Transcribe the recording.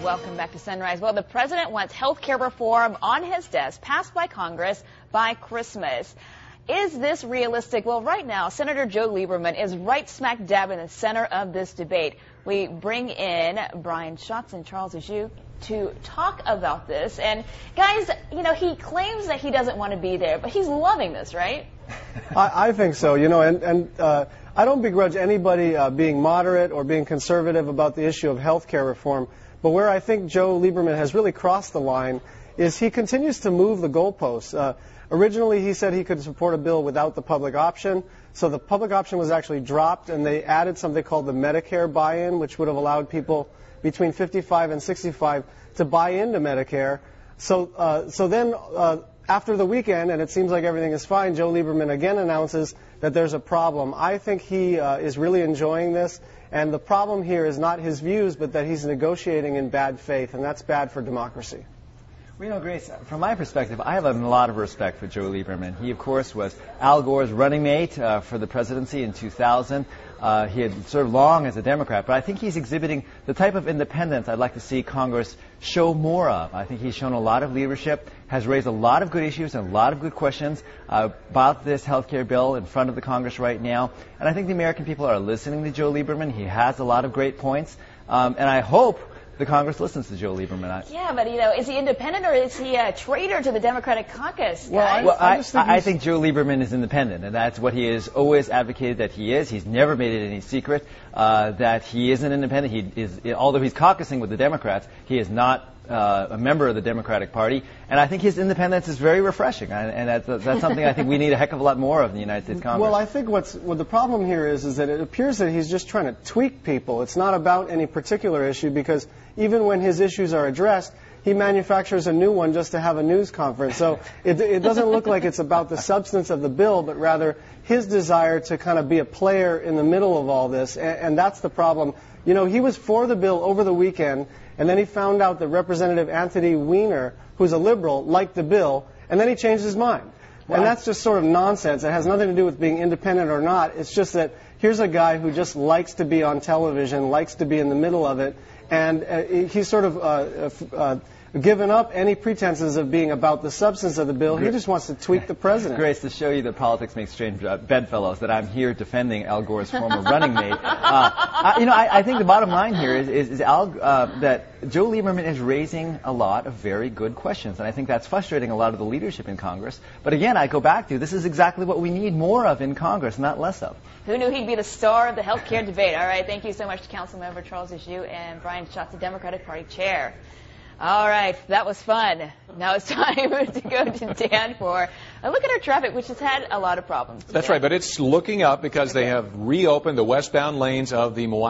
Welcome back to Sunrise. Well, the president wants health care reform on his desk, passed by Congress by Christmas. Is this realistic? Well, right now, Senator Joe Lieberman is right smack dab in the center of this debate. We bring in Brian Schatz and Charles Ajou to talk about this. And guys, you know, he claims that he doesn't want to be there, but he's loving this, right? I think so, you know, and I don't begrudge anybody being moderate or being conservative about the issue of health care reform. But where I think Joe Lieberman has really crossed the line is he continues to move the goalposts. Originally, he said he could support a bill without the public option. So the public option was actually dropped, and they added something called the Medicare buy-in, which would have allowed people between 55 and 65 to buy into Medicare. So then after the weekend, and it seems like everything is fine, Joe Lieberman again announces that there's a problem. I think he is really enjoying this, and the problem here is not his views, but that he's negotiating in bad faith, and that's bad for democracy. Well, you know, Grace, from my perspective, I have a lot of respect for Joe Lieberman. He, of course, was Al Gore's running mate for the presidency in 2000. He had served long as a Democrat, but I think he's exhibiting the type of independence I'd like to see Congress show more of. I think he's shown a lot of leadership, has raised a lot of good issues and a lot of good questions about this health care bill in front of the Congress right now. And I think the American people are listening to Joe Lieberman. He has a lot of great points. And I hope the Congress listens to Joe Lieberman. Yeah, but, you know, is he independent or is he a traitor to the Democratic caucus? I think Joe Lieberman is independent, and that's what he has always advocated that he is. He's never made it any secret that he is an independent. He is, although he's caucusing with the Democrats, he is not a member of the Democratic Party, and I think his independence is very refreshing, and that's something I think we need a heck of a lot more of in the United States Congress. Well, I think what the problem here is that it appears that he's just trying to tweak people. It's not about any particular issue, because even when his issues are addressed, he manufactures a new one just to have a news conference. So it doesn't look like it's about the substance of the bill, but rather his desire to kind of be a player in the middle of all this, and that's the problem. You know, he was for the bill over the weekend, and then he found out that Representative Anthony Weiner, who's a liberal, liked the bill, and then he changed his mind. Wow. And that's just sort of nonsense. It has nothing to do with being independent or not. It's just that here's a guy who just likes to be on television, likes to be in the middle of it, and he's sort of given up any pretenses of being about the substance of the bill. He just wants to tweak the president. Grace, to show you that politics makes strange bedfellows, that I'm here defending Al Gore's former running mate. I think the bottom line here is that Joe Lieberman is raising a lot of very good questions, and I think that's frustrating a lot of the leadership in Congress. But again, I go back to this is exactly what we need more of in Congress, not less of. Who knew he'd be the star of the health care debate? All right, thank you so much to Councilmember Charles Ajou and Brian Schatz, the Democratic Party chair. All right, that was fun. Now it's time to go to Dan for a look at our traffic, which has had a lot of problems today. That's right, but it's looking up because they have reopened the westbound lanes of the